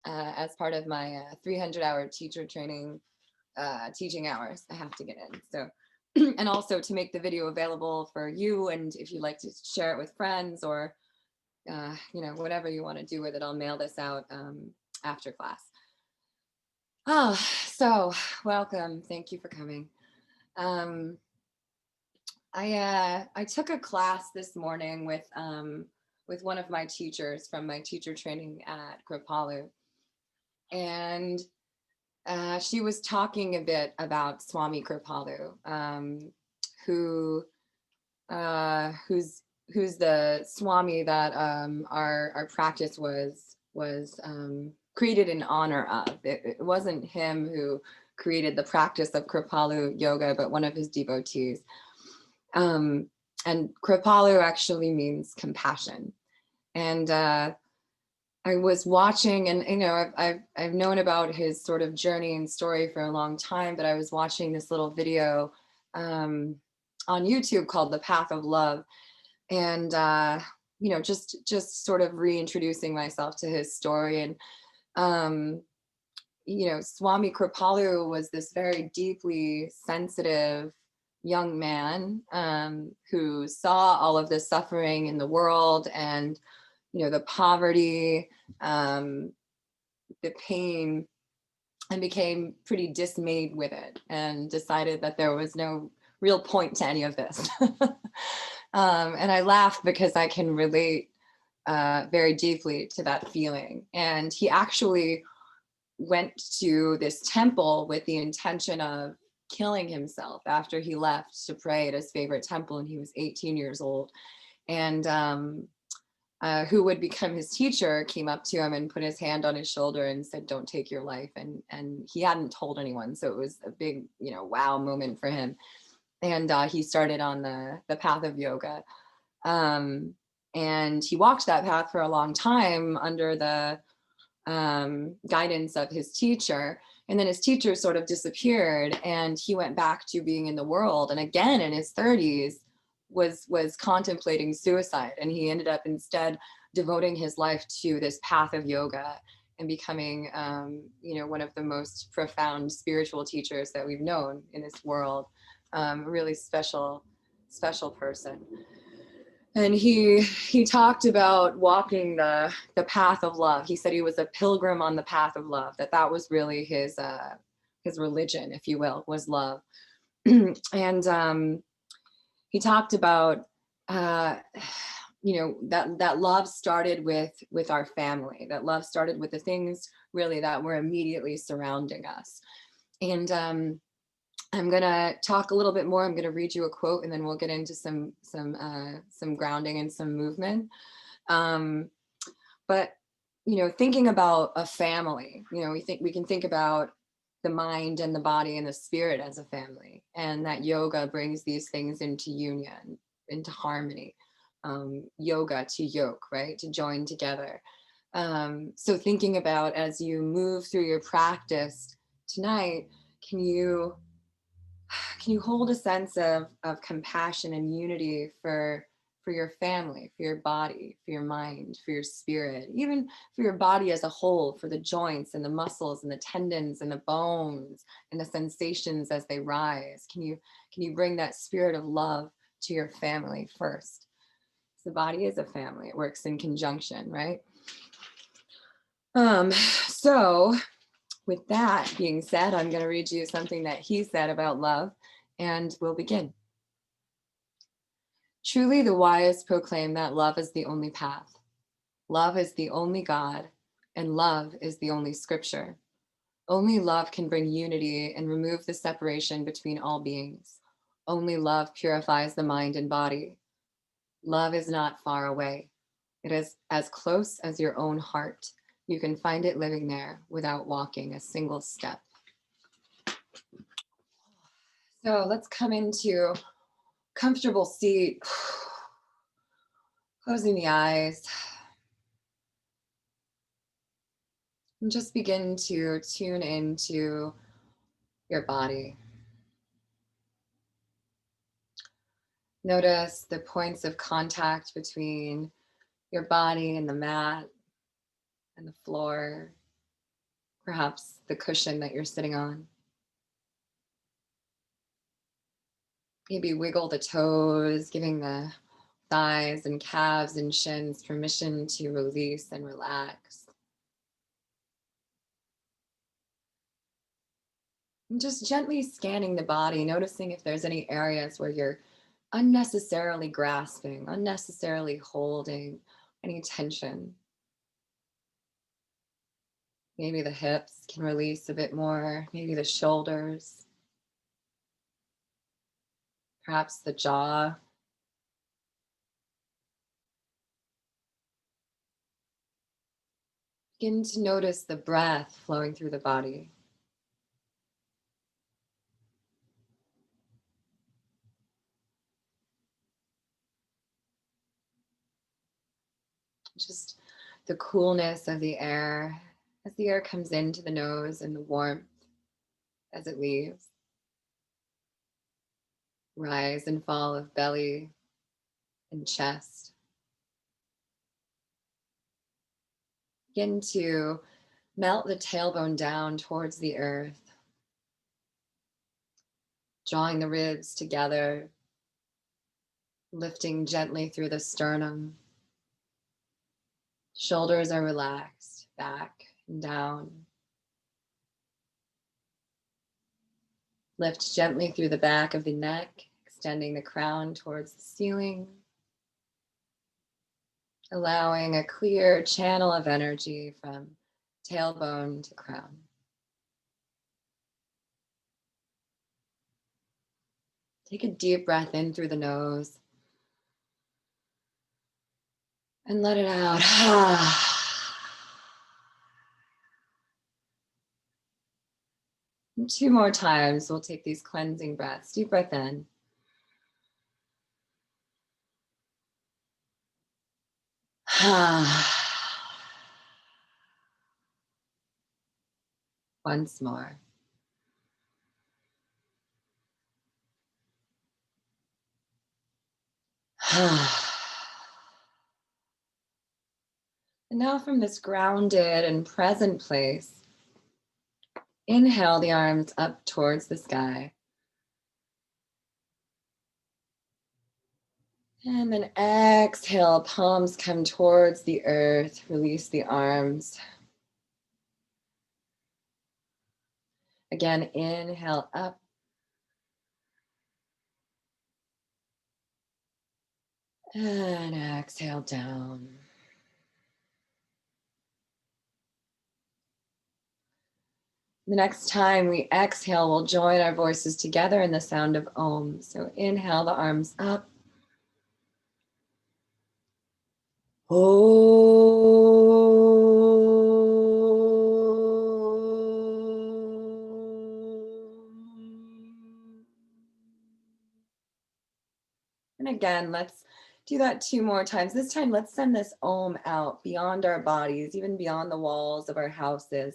as part of my 300-hour teacher training teaching hours. I have to get in. So, and also to make the video available for you. And if you'd like to share it with friends or, whatever you want to do with it, I'll mail this out after class. Oh, so welcome. Thank you for coming. I took a class this morning with one of my teachers from my teacher training at Kripalu, and she was talking a bit about Swami Kripalu, who's the Swami that our practice was created in honor of. It wasn't him who created the practice of Kripalu yoga, but one of his devotees. And Kripalu actually means compassion. And I was watching, and I've known about his sort of journey and story for a long time, but I was watching this little video on YouTube called "The Path of Love," and just sort of reintroducing myself to his story. And Swami Kripalu was this very deeply sensitive young man who saw all of this suffering in the world, and the poverty, the pain, and became pretty dismayed with it and decided that there was no real point to any of this. And I laugh because I can relate very deeply to that feeling. And he actually went to this temple with the intention of killing himself after he left to pray at his favorite temple, and he was 18 years old. And who would become his teacher came up to him and put his hand on his shoulder and said, "Don't take your life." And he hadn't told anyone, so it was a big wow moment for him. And he started on the path of yoga, and he walked that path for a long time under the guidance of his teacher. And then his teacher sort of disappeared, and he went back to being in the world, and again in his 30s was contemplating suicide. And he ended up instead devoting his life to this path of yoga and becoming one of the most profound spiritual teachers that we've known in this world. A really special person. And he talked about walking the path of love. He said he was a pilgrim on the path of love, that was really his religion, if you will, was love. And he talked about that love started with our family, that love started with the things really that were immediately surrounding us. And I'm gonna talk a little bit more. I'm gonna read you a quote, and then we'll get into some grounding and some movement. But thinking about a family, we can think about the mind and the body and the spirit as a family, and that yoga brings these things into union, into harmony. Yoga to yoke, right? To join together. So thinking about, as you move through your practice tonight, can you hold a sense of compassion and unity for your family, for your body, for your mind, for your spirit, even for your body as a whole, for the joints and the muscles and the tendons and the bones and the sensations as they rise? Can you bring that spirit of love to your family first? The body is a family. It works in conjunction, right? So with that being said, I'm going to read you something that he said about love, and we'll begin. Truly, the wise proclaim that love is the only path. Love is the only God, and love is the only scripture. Only love can bring unity and remove the separation between all beings. Only love purifies the mind and body. Love is not far away. It is as close as your own heart. You can find it living there without walking a single step. So let's come into comfortable seat, closing the eyes, and just begin to tune into your body. Notice the points of contact between your body and the mat and the floor. perhaps the cushion that you're sitting on. Maybe wiggle the toes, giving the thighs and calves and shins permission to release and relax. And just gently scanning the body, noticing if there's any areas where you're unnecessarily grasping, unnecessarily holding any tension. Maybe the hips can release a bit more, maybe the shoulders, perhaps the jaw. Begin to notice the breath flowing through the body. Just the coolness of the air as the air comes into the nose and the warmth as it leaves. Rise and fall of belly and chest. Begin to melt the tailbone down towards the earth, drawing the ribs together, lifting gently through the sternum. Shoulders are relaxed, back and down. Lift gently through the back of the neck, extending the crown towards the ceiling, allowing a clear channel of energy from tailbone to crown. Take a deep breath in through the nose and let it out. And 2 more times, we'll take these cleansing breaths. Deep breath in. Once more. And now from this grounded and present place, inhale the arms up towards the sky. And then exhale, palms come towards the earth, release the arms. Again, inhale up. And exhale down. The next time we exhale, we'll join our voices together in the sound of Om. So inhale the arms up. And again, let's do that 2 more times. This time, let's send this Om out beyond our bodies, even beyond the walls of our houses.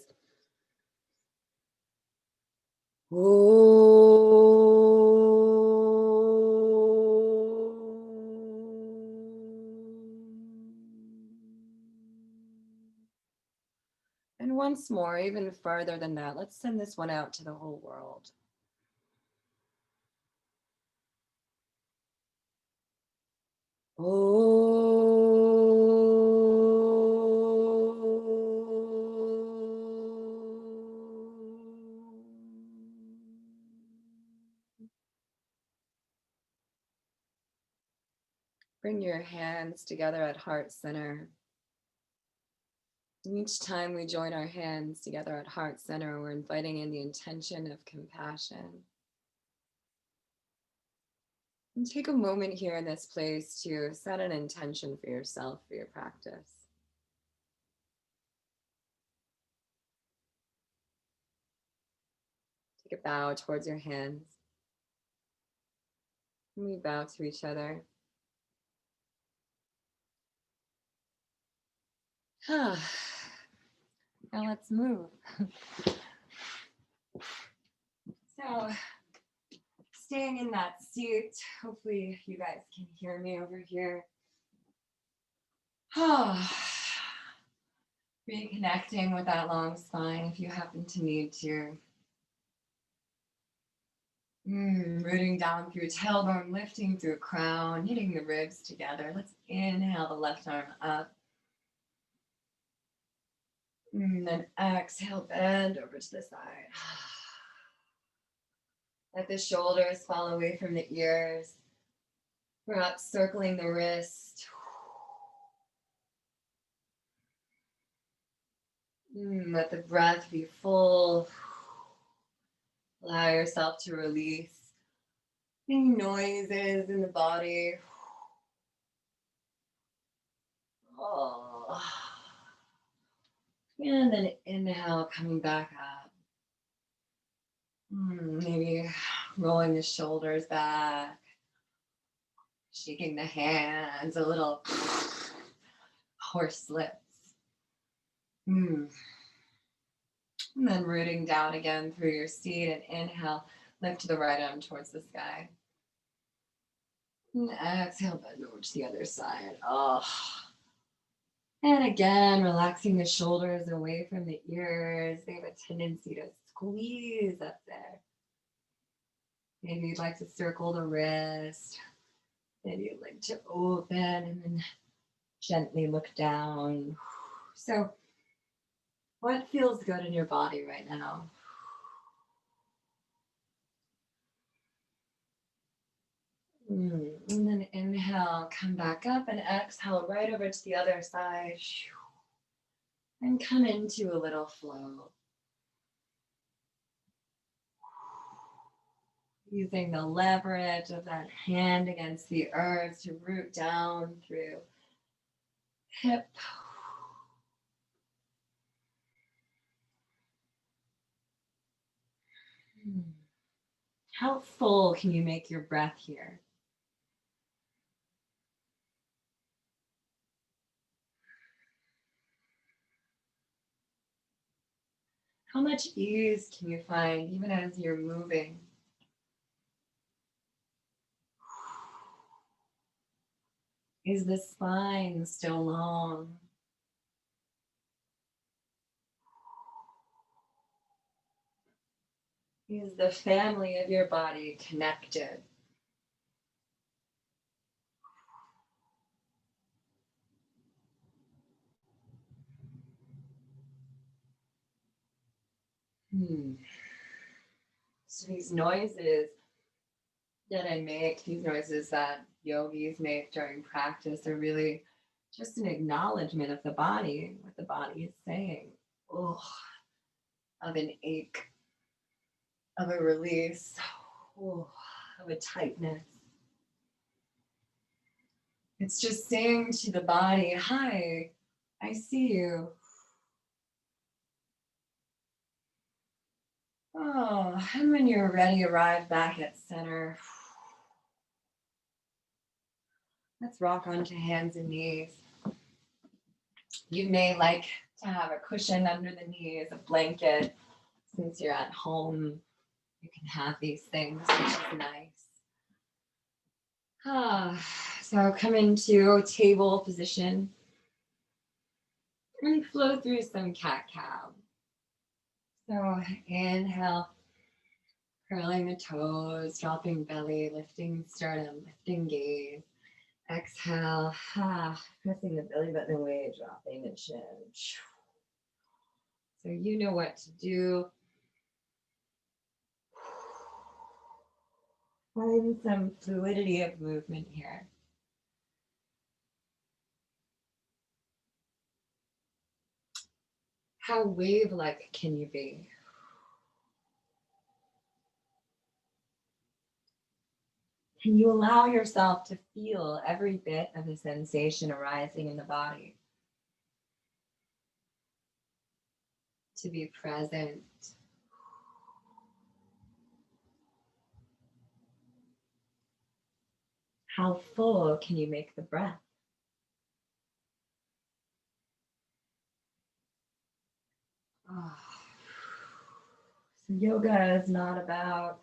And once more, even further than that, let's send this one out to the whole world. Bring your hands together at heart center. And each time we join our hands together at heart center, we're inviting in the intention of compassion. And take a moment here in this place to set an intention for yourself, for your practice. Take a bow towards your hands. And we bow to each other. Now let's move. So, staying in that seat, hopefully you guys can hear me over here. Reconnecting with that long spine if you happen to need to. Rooting down through tailbone, lifting through crown, hitting the ribs together. Let's inhale the left arm up. Then exhale, bend over to the side. Let the shoulders fall away from the ears. Perhaps circling the wrist. Let the breath be full. Allow yourself to release any noises in the body. Oh. And then inhale, coming back up. Maybe rolling the shoulders back, shaking the hands, a little horse lips. And then rooting down again through your seat, and inhale, lift the right arm towards the sky. And exhale, bend over to the other side. And again, relaxing the shoulders away from the ears. They have a tendency to squeeze up there. Maybe you'd like to circle the wrist. Maybe you'd like to open and then gently look down. So, what feels good in your body right now? And then inhale, come back up, and exhale right over to the other side. And come into a little flow. Using the leverage of that hand against the earth to root down through hip. How full can you make your breath here? How much ease can you find even as you're moving? Is the spine still long? Is the family of your body connected? So these noises that I make, these noises that yogis make during practice, are really just an acknowledgement of the body, what the body is saying. Of an ache, of a release, of a tightness. It's just saying to the body, hi, I see you. And when you're ready, arrive back at center. Let's rock onto hands and knees. You may like to have a cushion under the knees, a blanket. Since you're at home, you can have these things, which is nice. So come into table position and flow through some cat-cow. So inhale, curling the toes, dropping belly, lifting sternum, lifting gaze. Exhale, pressing the belly button away, dropping the chin. So you know what to do. Find some fluidity of movement here. How wave-like can you be? Can you allow yourself to feel every bit of the sensation arising in the body? To be present. How full can you make the breath? So yoga is not about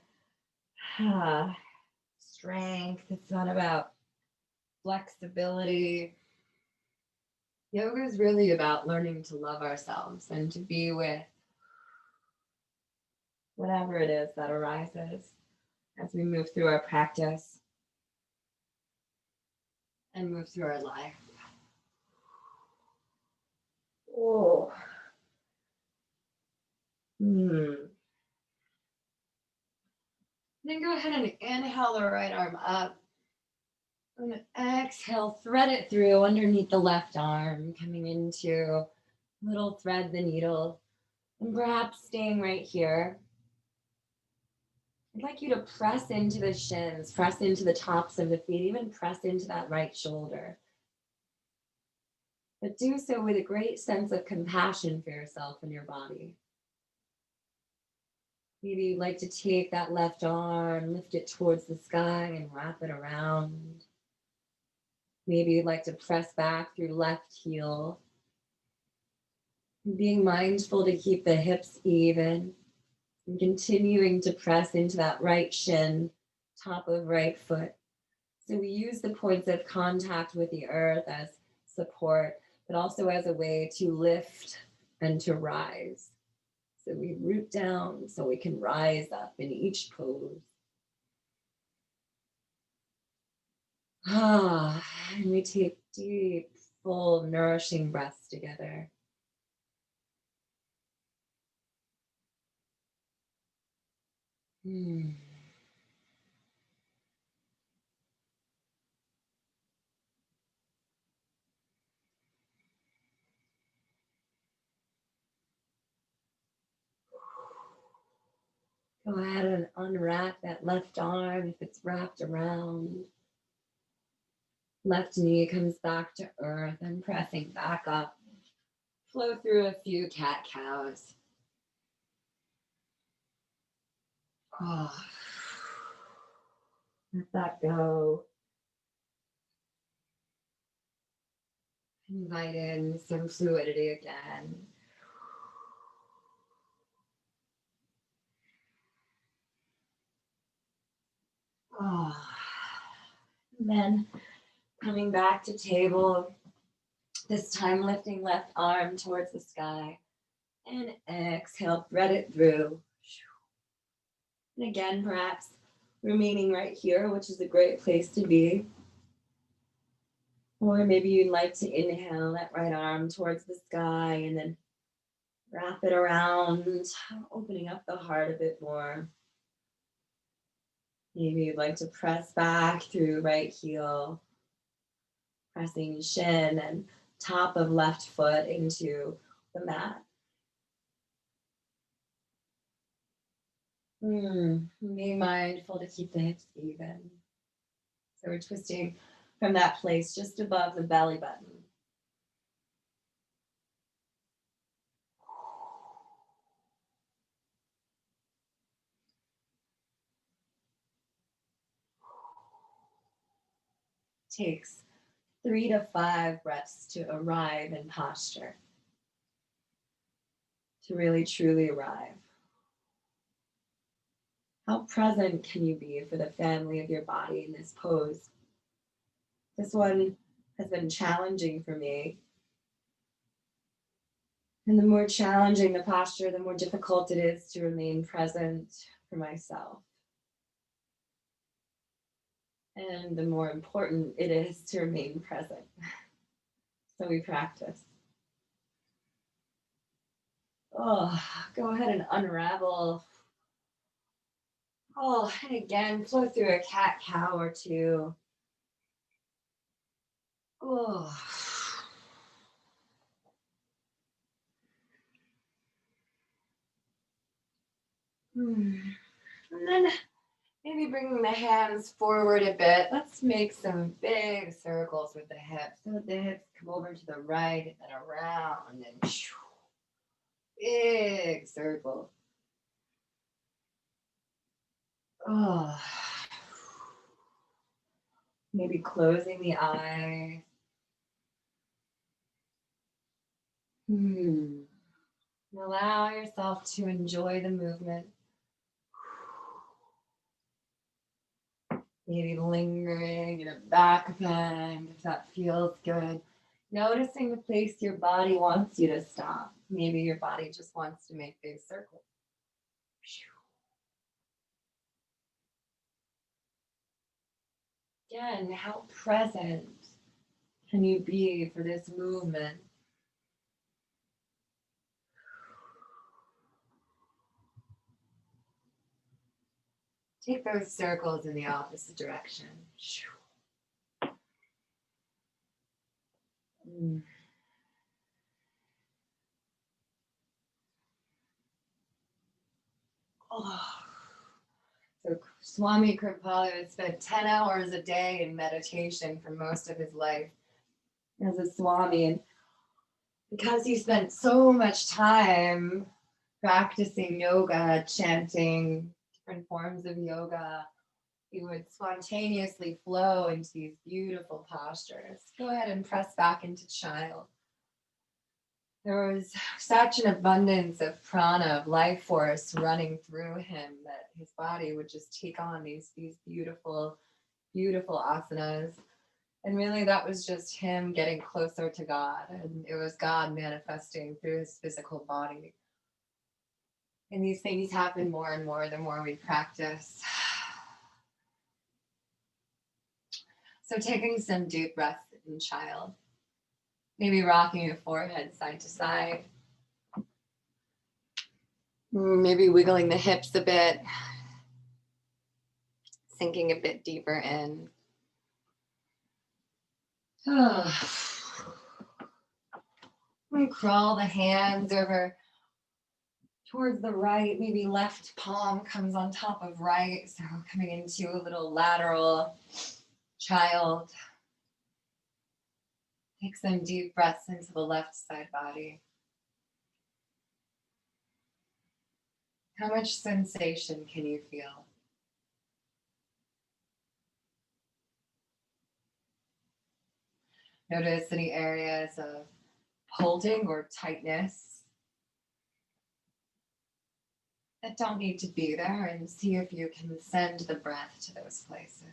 strength. It's not about flexibility. Yoga is really about learning to love ourselves and to be with whatever it is that arises as we move through our practice and move through our life. Oh. Then go ahead and inhale the right arm up. And exhale, thread it through underneath the left arm, coming into little thread the needle. And perhaps staying right here. I'd like you to press into the shins, press into the tops of the feet, even press into that right shoulder. But do so with a great sense of compassion for yourself and your body. Maybe you'd like to take that left arm, lift it towards the sky and wrap it around. Maybe you'd like to press back through left heel. Being mindful to keep the hips even and continuing to press into that right shin, top of right foot. So we use the points of contact with the earth as support, but also as a way to lift and to rise. So we root down so we can rise up in each pose. And we take deep, full, nourishing breaths together. Go ahead and unwrap that left arm if it's wrapped around. Left knee comes back to earth and pressing back up. Flow through a few cat cows. Let that go. Invite in some fluidity again. And then coming back to table, this time lifting left arm towards the sky. And exhale, thread it through. And again, perhaps remaining right here, which is a great place to be. Or maybe you'd like to inhale that right arm towards the sky and then wrap it around, opening up the heart a bit more. Maybe you'd like to press back through right heel, pressing shin and top of left foot into the mat. Be mindful to keep the hips even. So we're twisting from that place just above the belly button. Takes 3 to 5 breaths to arrive in posture, to really truly arrive. How present can you be for the family of your body in this pose? This one has been challenging for me. And the more challenging the posture, the more difficult it is to remain present for myself. And the more important it is to remain present. So we practice. Go ahead and unravel. And again, flow through a cat-cow or two. And then maybe bringing the hands forward a bit. Let's make some big circles with the hips. So the hips come over to the right and then around and big circle. Maybe closing the eyes. Allow yourself to enjoy the movement. Maybe lingering in a back bend if that feels good. Noticing the place your body wants you to stop. Maybe your body just wants to make big circles. Again, how present can you be for this movement? Take those circles in the opposite direction. Oh. So Swami Kripalu spent 10 hours a day in meditation for most of his life as a Swami. And because he spent so much time practicing yoga, chanting different forms of yoga, he would spontaneously flow into these beautiful postures. Go ahead and press back into child. There was such an abundance of prana, of life force running through him that his body would just take on these beautiful, beautiful asanas. And really that was just him getting closer to God. And it was God manifesting through his physical body. And these things happen more and more the more we practice. So taking some deep breaths in child. Maybe rocking your forehead side to side. Maybe wiggling the hips a bit. Sinking a bit deeper in. We crawl the hands over towards the right. Maybe left palm comes on top of right. So coming into a little lateral child. Take some deep breaths into the left side body. How much sensation can you feel? Notice any areas of holding or tightness that don't need to be there, and see if you can send the breath to those places.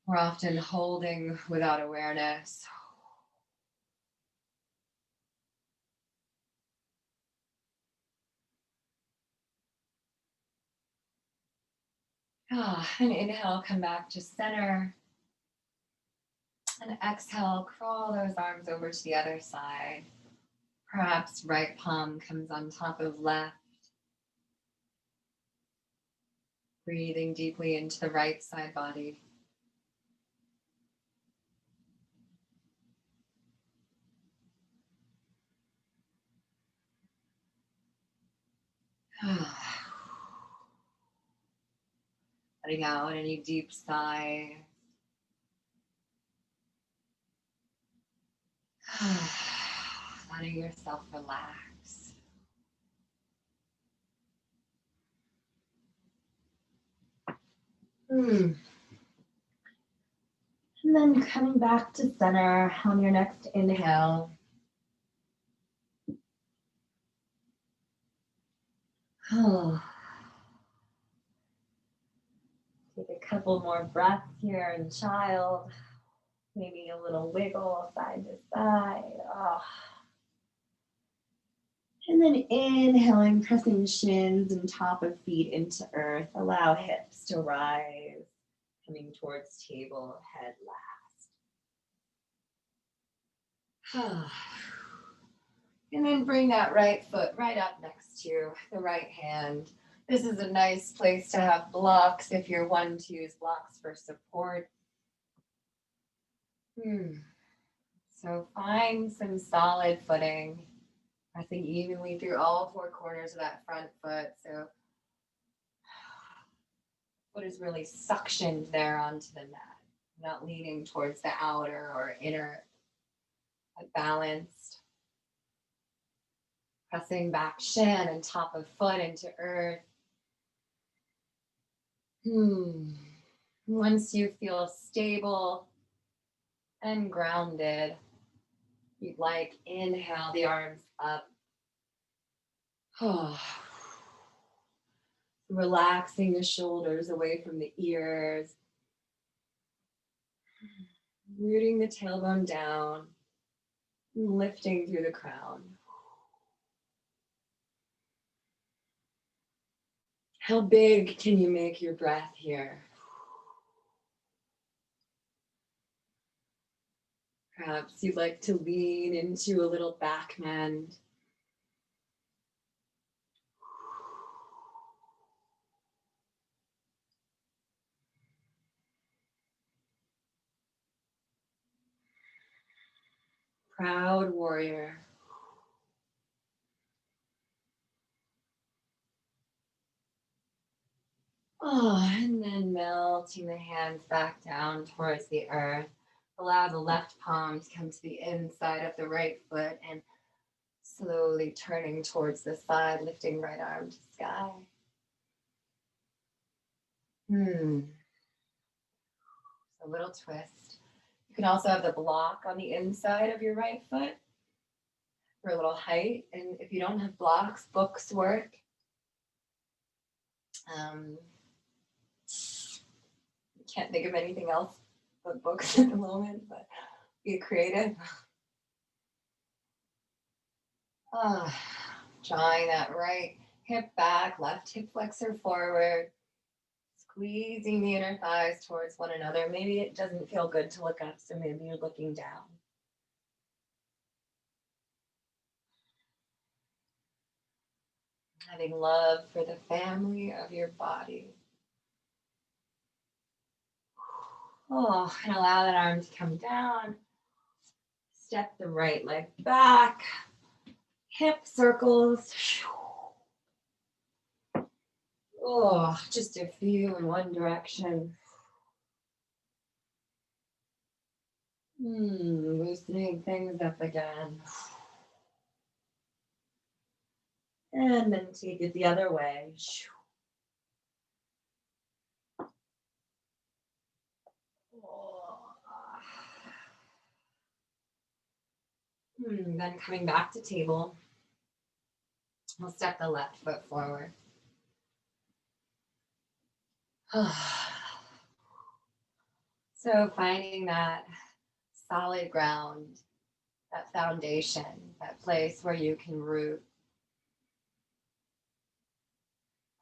We're often holding without awareness. And inhale, come back to center. And exhale, crawl those arms over to the other side. Perhaps right palm comes on top of left. Breathing deeply into the right side body. Letting out any deep sigh. Letting yourself relax. And then coming back to center on your next inhale. Take a couple more breaths here in child. Maybe a little wiggle side to side. And then inhaling, pressing shins and top of feet into earth. Allow hips to rise, coming towards table, head last. And then bring that right foot right up next to the right hand. This is a nice place to have blocks if you're one to use blocks for support. So find some solid footing. Pressing evenly through all four corners of that front foot. So foot is really suctioned there onto the mat. Not leaning towards the outer or inner, but balanced. Pressing back shin and top of foot into earth. Once you feel stable and grounded, you'd like inhale the arms up. Relaxing the shoulders away from the ears. Rooting the tailbone down. Lifting through the crown. How big can you make your breath here? Perhaps you'd like to lean into a little back bend. Proud warrior. Oh, and then melting the hands back down towards the earth. Allow the left palm to come to the inside of the right foot and slowly turning towards the side, lifting right arm to sky. A little twist. You can also have the block on the inside of your right foot for a little height. And if you don't have blocks, books work. Can't think of anything else but books at the moment, but be creative. Drawing that right hip back, left hip flexor forward, squeezing the inner thighs towards one another. Maybe it doesn't feel good to look up, so maybe you're looking down. Having love for the family of your body. Oh, and allow that arm to come down. Step the right leg back. Hip circles. Oh, just a few in one direction. Loosening things up again. And then take it the other way. Then coming back to table, we'll step the left foot forward. So finding that solid ground, that foundation, that place where you can root.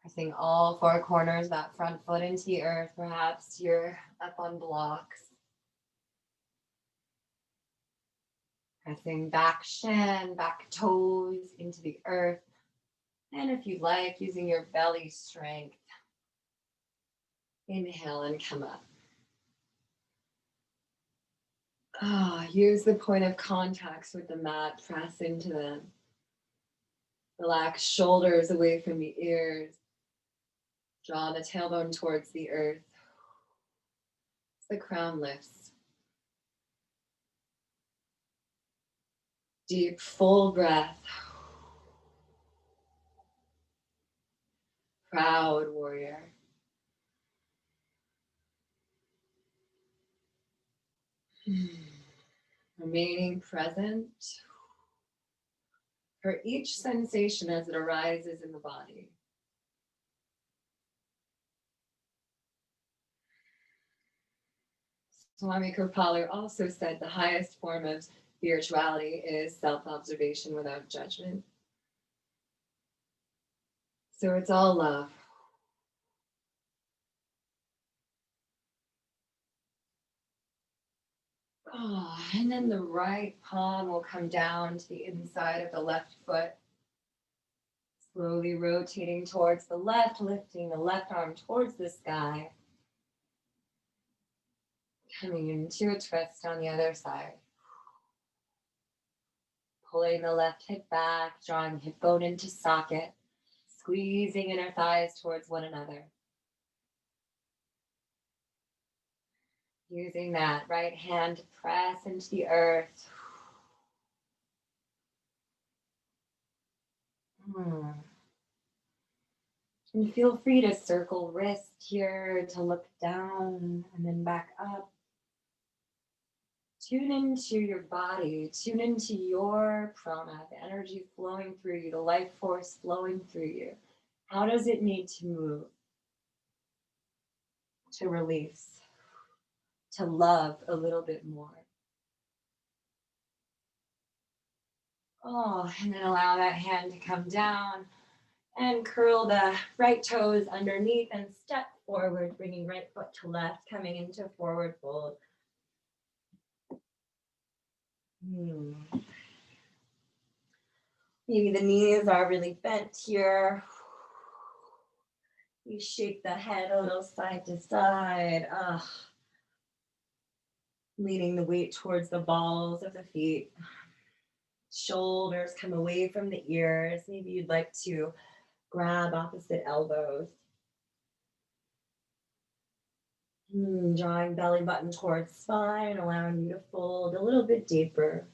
Pressing all four corners, that front foot into the earth. Perhaps you're up on blocks. Pressing back shin, back toes into the earth. And if you like, using your belly strength, inhale and come up. Use the point of contacts with the mat, press into them. Relax shoulders away from the ears. Draw the tailbone towards the earth. The crown lifts. Deep, full breath. Proud warrior. Remaining present for each sensation as it arises in the body. Swami Kripalu also said the highest form of spirituality is self-observation without judgment. So it's all love. And then the right palm will come down to the inside of the left foot. Slowly rotating towards the left, lifting the left arm towards the sky. Coming into a twist on the other side. Pulling the left hip back, drawing hip bone into socket. Squeezing inner thighs towards one another. Using that right hand to press into the earth. And feel free to circle wrist here to look down and then back up. Tune into your body, tune into your prana, the energy flowing through you, the life force flowing through you. How does it need to move to release, to love a little bit more? Oh, and then allow that hand to come down and curl the right toes underneath and step forward, bringing right foot to left, coming into forward fold. Maybe the knees are really bent here. You shake the head a little side to side. Leaning the weight towards the balls of the feet. Shoulders come away from the ears. Maybe you'd like to grab opposite elbows. Drawing belly button towards spine, allowing you to fold a little bit deeper.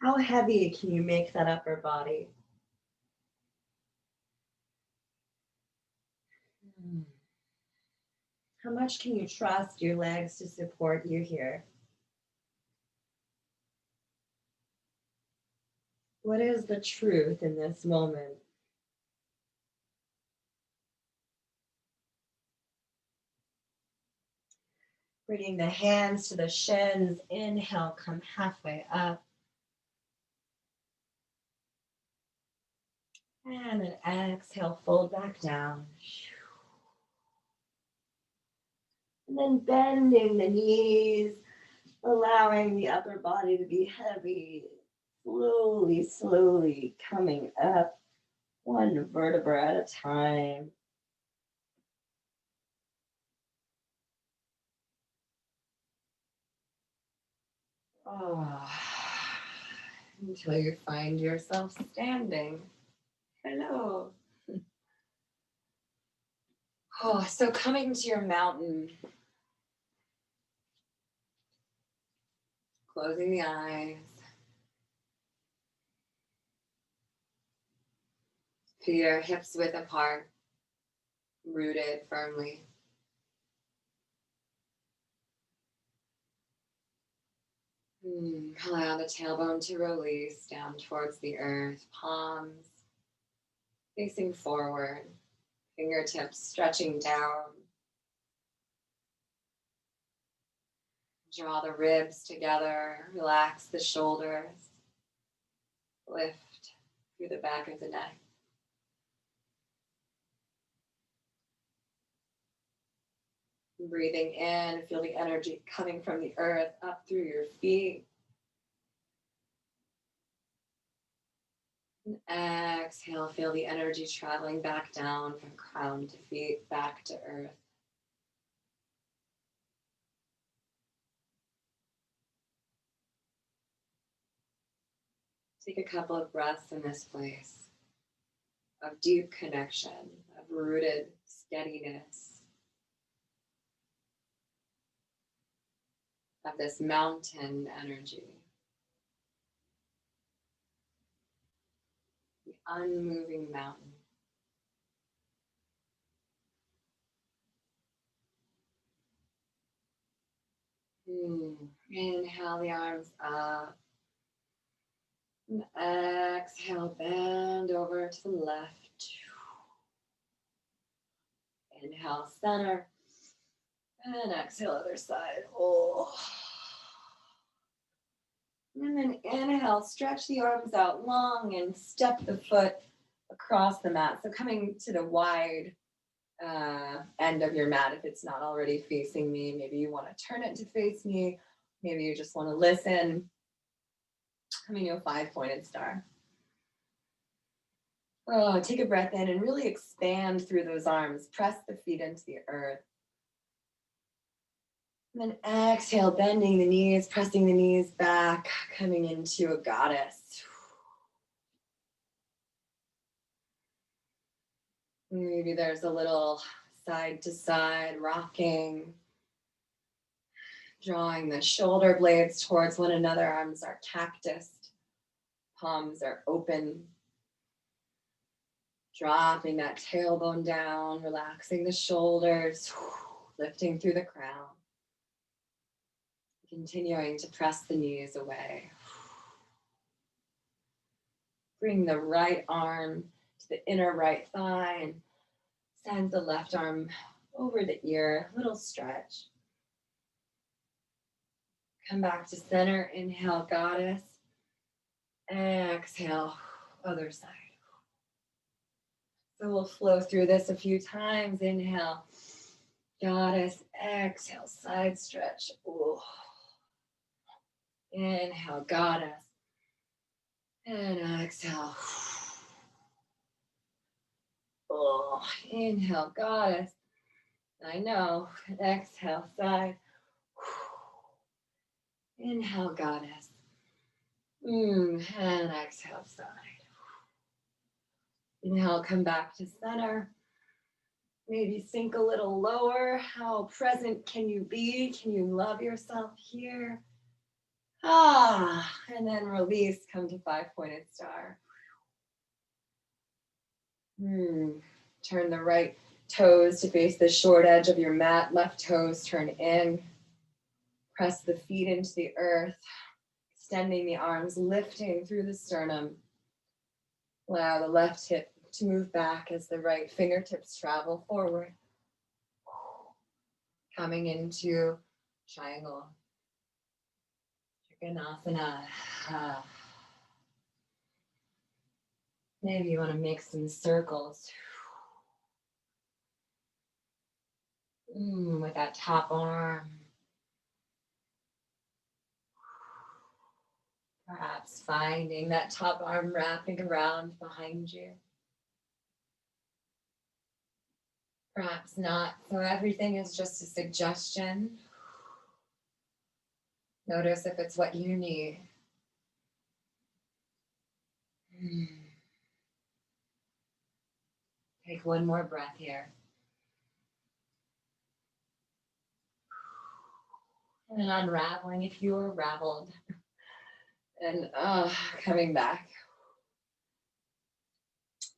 How heavy can you make that upper body? How much can you trust your legs to support you here? What is the truth in this moment? Bringing the hands to the shins. Inhale, come halfway up. And then exhale, fold back down. And then bending the knees, allowing the upper body to be heavy. Slowly, slowly coming up, one vertebra at a time. Until you find yourself standing. Hello. So coming to your mountain, closing the eyes. Feet are hips width apart, rooted firmly. Allow the tailbone to release down towards the earth, palms facing forward, fingertips stretching down. Draw the ribs together, relax the shoulders, lift through the back of the neck. Breathing in, feel the energy coming from the earth up through your feet. And exhale, feel the energy traveling back down from crown to feet, back to earth. Take a couple of breaths in this place of deep connection, of rooted steadiness, of this mountain energy, the unmoving mountain. Inhale the arms up. And exhale, bend over to the left. Inhale, center. And exhale, other side. And then inhale, stretch the arms out long and step the foot across the mat. So coming to the wide end of your mat if it's not already facing me. Maybe you want to turn it to face me. Maybe you just want to listen. Coming to a 5-pointed star. Take a breath in and really expand through those arms. Press the feet into the earth. And then exhale, bending the knees, pressing the knees back, coming into a goddess. Maybe there's a little side to side rocking. Drawing the shoulder blades towards one another. Arms are cactused. Palms are open. Dropping that tailbone down, relaxing the shoulders, lifting through the crown. Continuing to press the knees away. Bring the right arm to the inner right thigh and send the left arm over the ear, little stretch. Come back to center, inhale, goddess. Exhale, other side. So we'll flow through this a few times. Inhale, goddess. Exhale, side stretch. Ooh. Inhale, goddess. And exhale. Oh, inhale, goddess. I know. Exhale, side. Inhale, goddess. And exhale, side. Inhale, come back to center. Maybe sink a little lower. How present can you be? Can you love yourself here? And then release, come to 5-pointed star. Turn the right toes to face the short edge of your mat. Left toes turn in. Press the feet into the earth. Extending the arms, lifting through the sternum. Allow the left hip to move back as the right fingertips travel forward. Coming into triangle. Trikonasana. Maybe you want to make some circles. With that top arm. Perhaps finding that top arm wrapping around behind you. Perhaps not. So everything is just a suggestion. Notice if it's what you need. Take one more breath here. And unraveling if you were raveled. And coming back.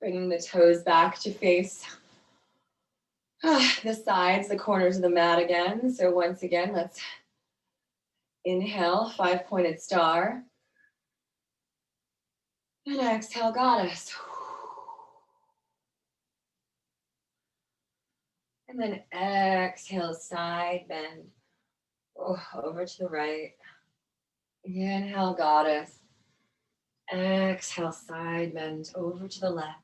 Bringing the toes back to face the sides, the corners of the mat again. So once again, let's inhale, 5-pointed star. And exhale, goddess. And then exhale, side bend. Over to the right. Inhale, goddess. Exhale, side bend over to the left.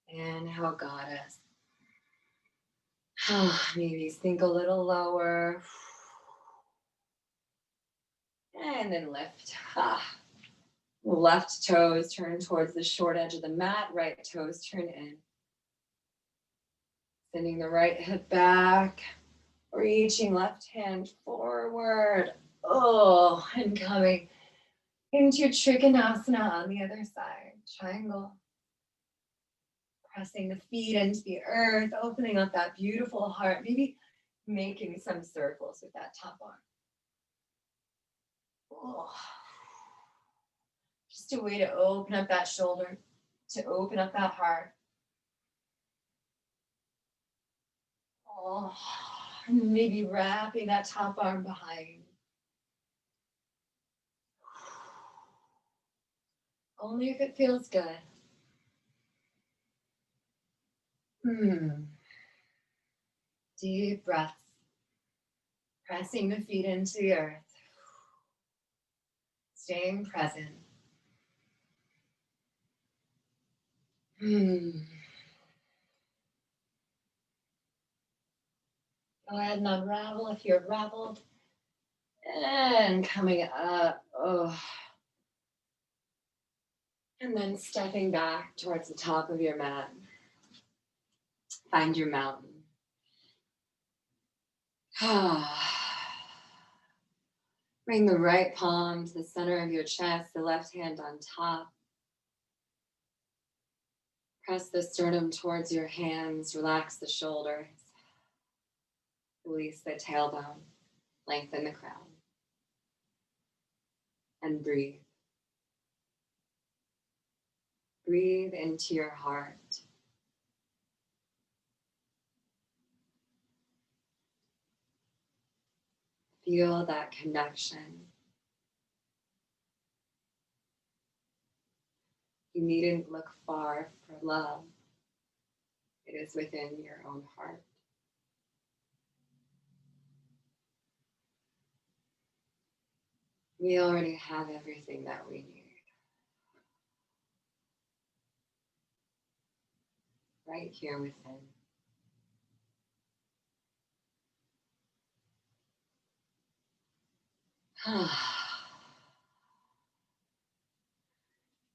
Inhale, goddess. Maybe sink a little lower. And then lift. Left toes turn towards the short edge of the mat. Right toes turn in. Sending the right hip back. Reaching left hand forward. And coming into Trikonasana on the other side. Triangle. Pressing the feet into the earth, opening up that beautiful heart, maybe making some circles with that top arm. Just a way to open up that shoulder, to open up that heart. And maybe wrapping that top arm behind. Only if it feels good. Deep breaths. Pressing the feet into the earth. Staying present. Go ahead and unravel if you're raveled. And coming up. And then stepping back towards the top of your mat. Find your mountain. Bring the right palm to the center of your chest, the left hand on top. Press the sternum towards your hands, relax the shoulders. Release the tailbone, lengthen the crown. And breathe. Breathe into your heart. Feel that connection. You needn't look far for love. It is within your own heart. We already have everything that we need right here within.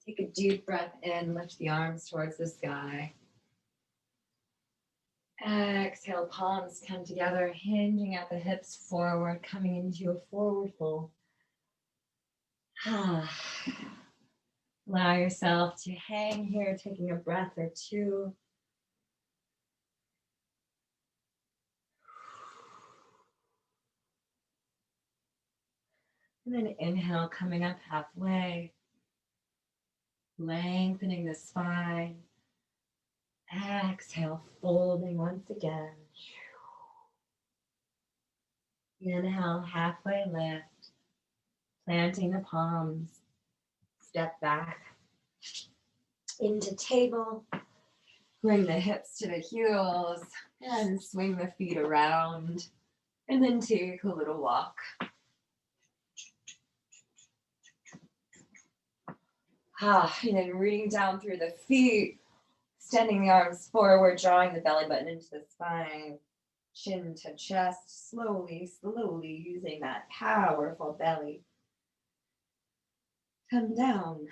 Take a deep breath in, lift the arms towards the sky. Exhale, palms come together, hinging at the hips forward, coming into a forward fold. Allow yourself to hang here, taking a breath or two. And then inhale, coming up halfway, lengthening the spine. Exhale, folding once again. Inhale, halfway lift, planting the palms. Step back into table. Bring the hips to the heels and swing the feet around. And then take a little walk. And then rooting down through the feet, extending the arms forward, drawing the belly button into the spine, chin to chest, slowly, using that powerful belly. Come down.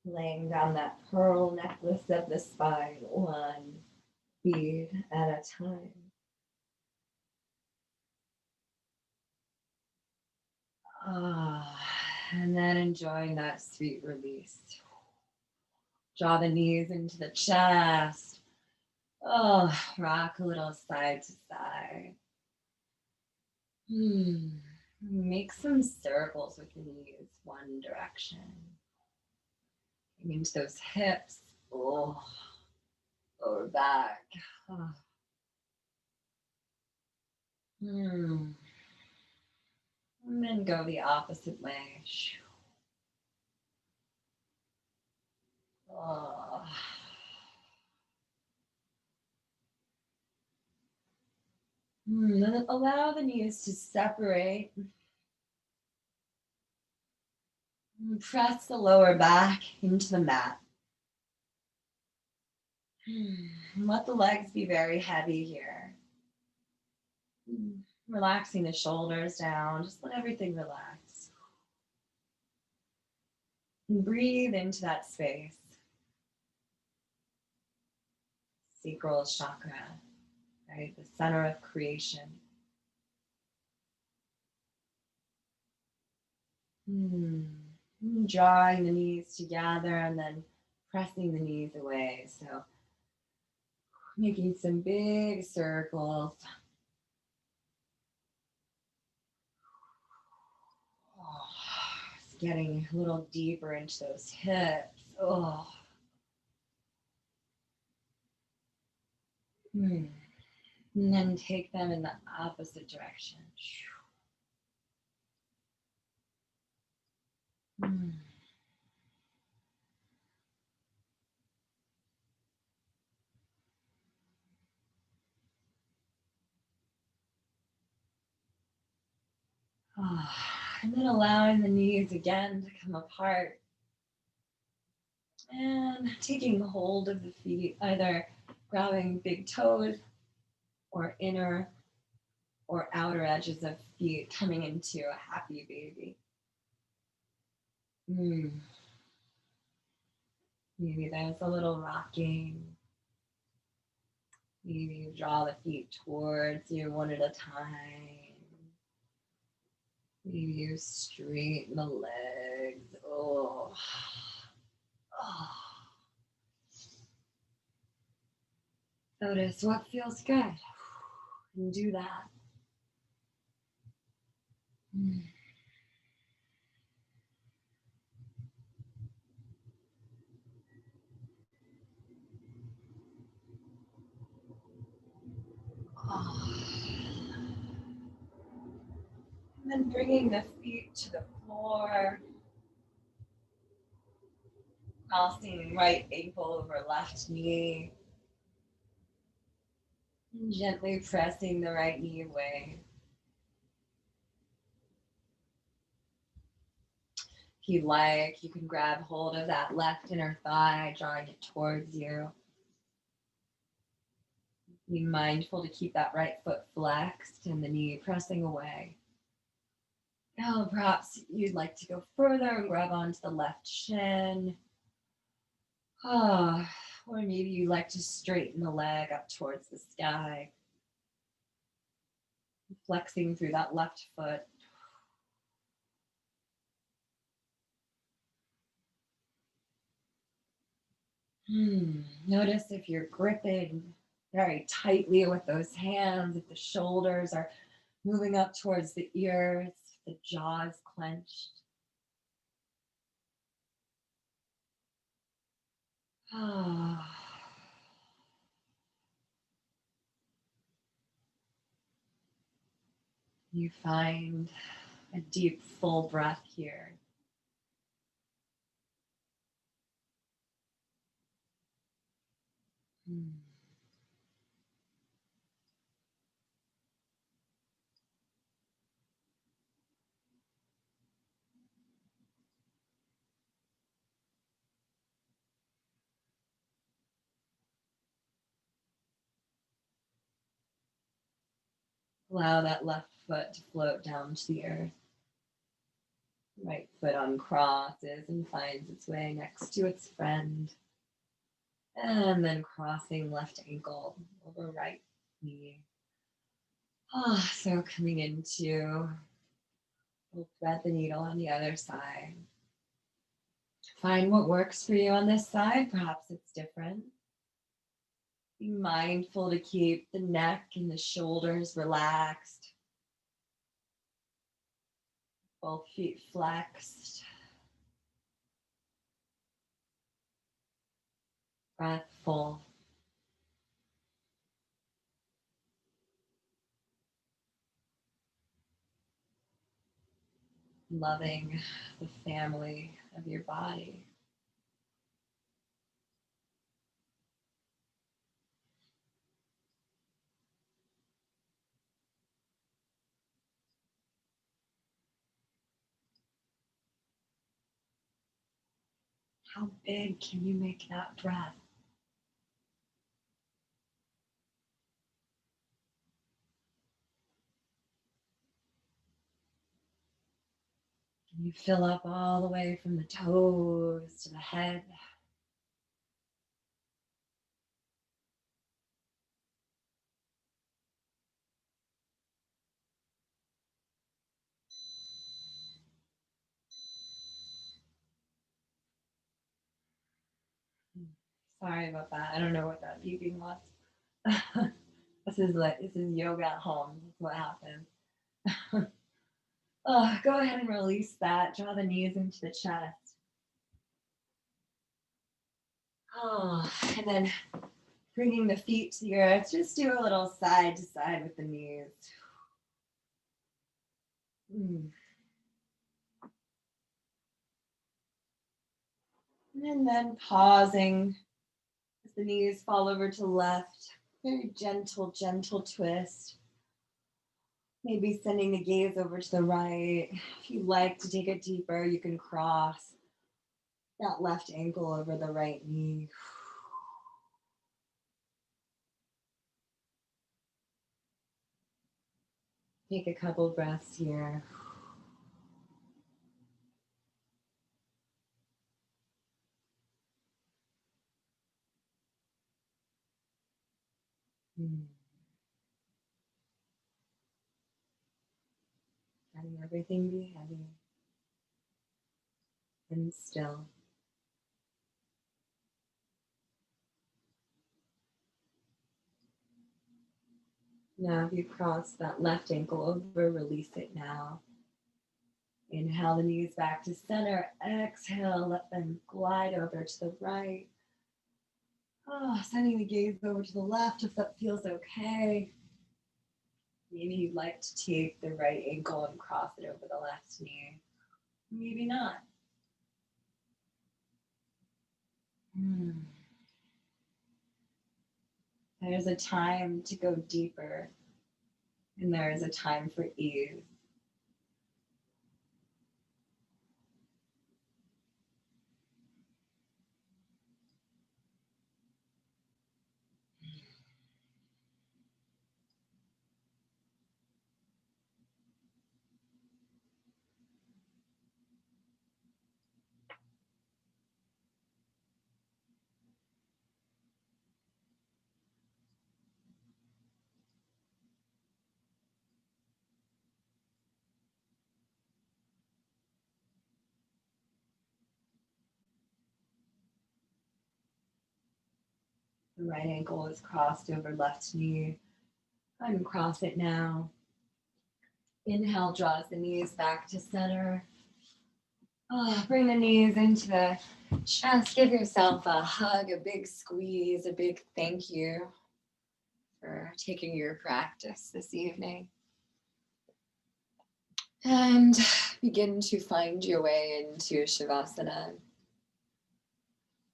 Laying down that pearl necklace of the spine, one bead at a time. And then enjoying that sweet release. Draw the knees into the chest. Rock a little side to side. Make some circles with the knees, one direction. Into those hips. Lower back. And then go the opposite way. Then allow the knees to separate. Press the lower back into the mat. Let the legs be very heavy here. Relaxing the shoulders down. Just let everything relax. And breathe into that space. Sacral chakra, right? The center of creation. Drawing the knees together and then pressing the knees away. So making some big circles. Just getting a little deeper into those hips. And then take them in the opposite direction. And then allowing the knees again to come apart. And taking hold of the feet, either grabbing big toes or inner or outer edges of feet, coming into a happy baby. Maybe there's a little rocking. Maybe you draw the feet towards you one at a time. Maybe you straighten the legs. Notice what feels good. And do that. And then bringing the feet to the floor, crossing right ankle over left knee, and gently pressing the right knee away. If you like, you can grab hold of that left inner thigh, drawing it towards you. Be mindful to keep that right foot flexed and the knee pressing away. Now, perhaps you'd like to go further and grab onto the left shin. Or maybe you like to straighten the leg up towards the sky, flexing through that left foot. Notice if you're gripping very tightly with those hands, if the shoulders are moving up towards the ears, the jaw is clenched. You find a deep, full breath here. Allow that left foot to float down to the earth. Right foot uncrosses and finds its way next to its friend. And then crossing left ankle over right knee. So coming into, we'll thread the needle on the other side. Find what works for you on this side. Perhaps it's different. Be mindful to keep the neck and the shoulders relaxed. Both feet flexed. Breath full. Loving the family of your body. How big can you make that breath? Can you fill up all the way from the toes to the head? Sorry about that. I don't know what that beeping was. This is yoga at home. That's what happens. Go ahead and release that. Draw the knees into the chest. And then bringing the feet to the earth. Just do a little side to side with the knees. And then pausing as the knees fall over to the left. Very gentle, gentle twist. Maybe sending the gaze over to the right. If you like to take it deeper, you can cross that left ankle over the right knee. Take a couple breaths here. Letting everything be heavy and still. Now, if you cross that left ankle over, release it now. Inhale the knees back to center. Exhale, let them glide over to the right. Sending the gaze over to the left if that feels okay. Maybe you'd like to take the right ankle and cross it over the left knee. Maybe not. There's a time to go deeper, and there is a time for ease. The right ankle is crossed over left knee. Uncross it now. Inhale draws the knees back to center. Bring the knees into the chest. Give yourself a hug, a big squeeze, a big thank you for taking your practice this evening. And begin to find your way into Shavasana.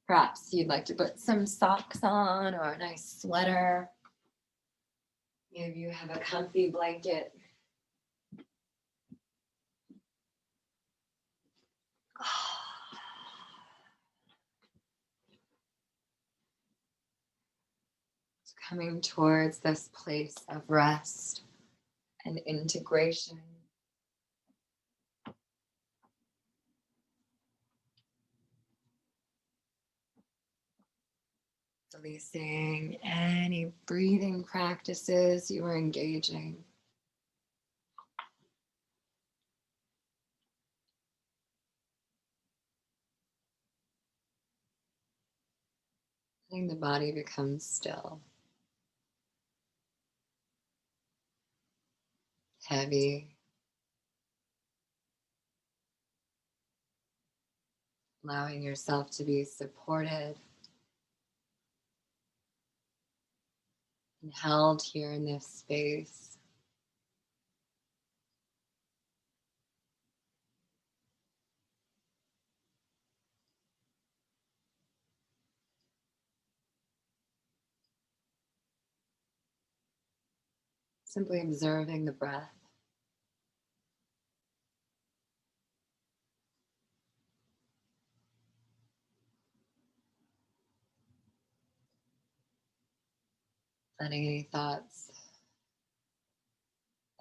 Perhaps you'd like to put some socks on or a nice sweater. Maybe you have a comfy blanket. Coming towards this place of rest and integration. Releasing any breathing practices you are engaging. Letting the body become still. Heavy. Allowing yourself to be supported and held here in this space. Simply observing the breath. Letting any thoughts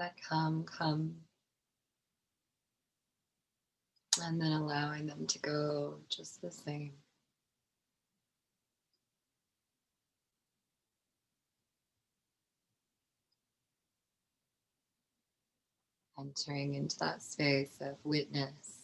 that come. And then allowing them to go just the same. Entering into that space of witness.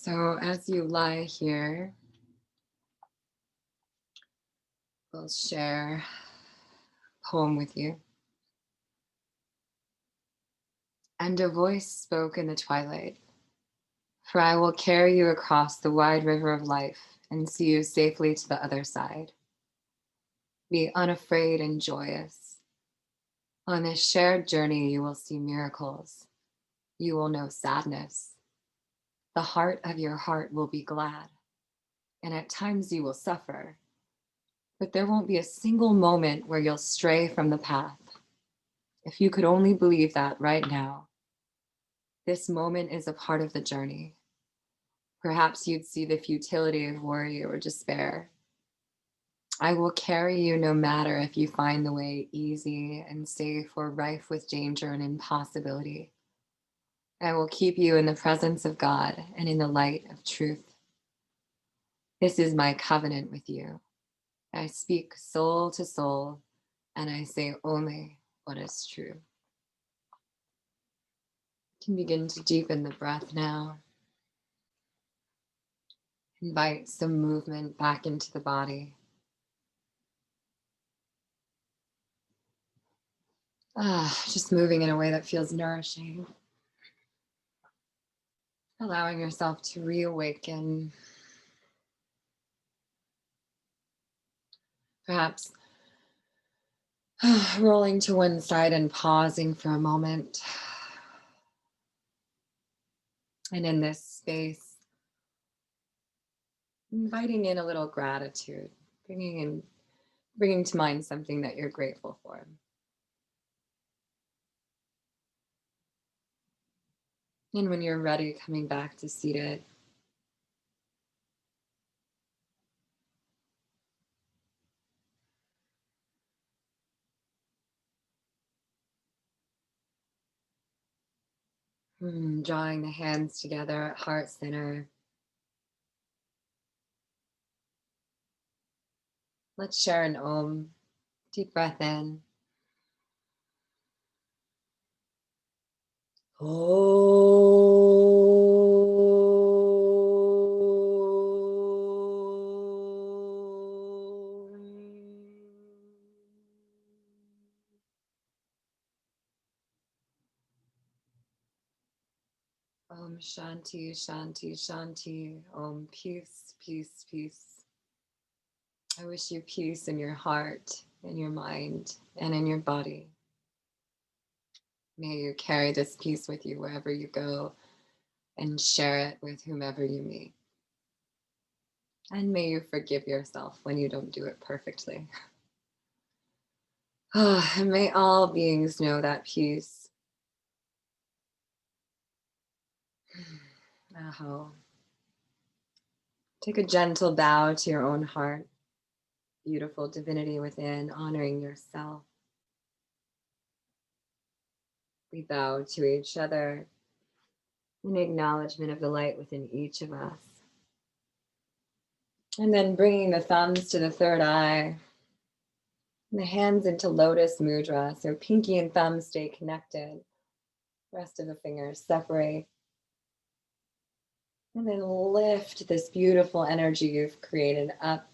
So as you lie here, we'll share a poem with you. And a voice spoke in the twilight, for I will carry you across the wide river of life and see you safely to the other side. Be unafraid and joyous. On this shared journey, you will see miracles. You will know sadness. The heart of your heart will be glad. And at times you will suffer, but there won't be a single moment where you'll stray from the path. If you could only believe that right now, this moment is a part of the journey. Perhaps you'd see the futility of worry or despair. I will carry you no matter if you find the way easy and safe or rife with danger and impossibility. I will keep you in the presence of God and in the light of truth. This is my covenant with you. I speak soul to soul, and I say only what is true. You can begin to deepen the breath now. Invite some movement back into the body. Just moving in a way that feels nourishing. Allowing yourself to reawaken. Perhaps rolling to one side and pausing for a moment. And in this space, inviting in a little gratitude, bringing to mind something that you're grateful for. And when you're ready, coming back to seated. Drawing the hands together at heart center. Let's share an Om. Deep breath in. Om Shanti, Shanti, Shanti. Om peace, peace, peace. I wish you peace in your heart, in your mind, and in your body. May you carry this peace with you wherever you go and share it with whomever you meet. And may you forgive yourself when you don't do it perfectly. And may all beings know that peace. Aho. Take a gentle bow to your own heart. Beautiful divinity within, honoring yourself. We bow to each other in acknowledgement of the light within each of us. And then bringing the thumbs to the third eye, and the hands into lotus mudra. So pinky and thumb stay connected. Rest of the fingers separate. And then lift this beautiful energy you've created up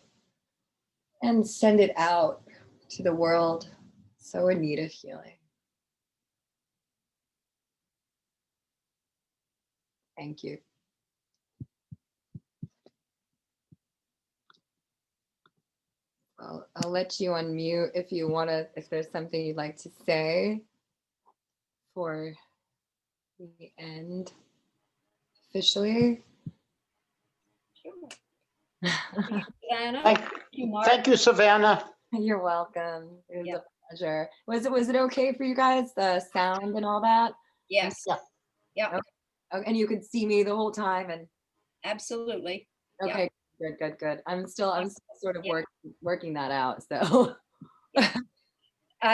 and send it out to the world so in need of healing. Thank you. I'll let you unmute if you want to, if there's something you'd like to say for the end officially. Thank you, Savannah. You're welcome. It was a pleasure. Was it okay for you guys, the sound and all that? Yes. Yeah. Okay. And you could see me the whole time and Absolutely. okay, good. I'm still sort of working that out. So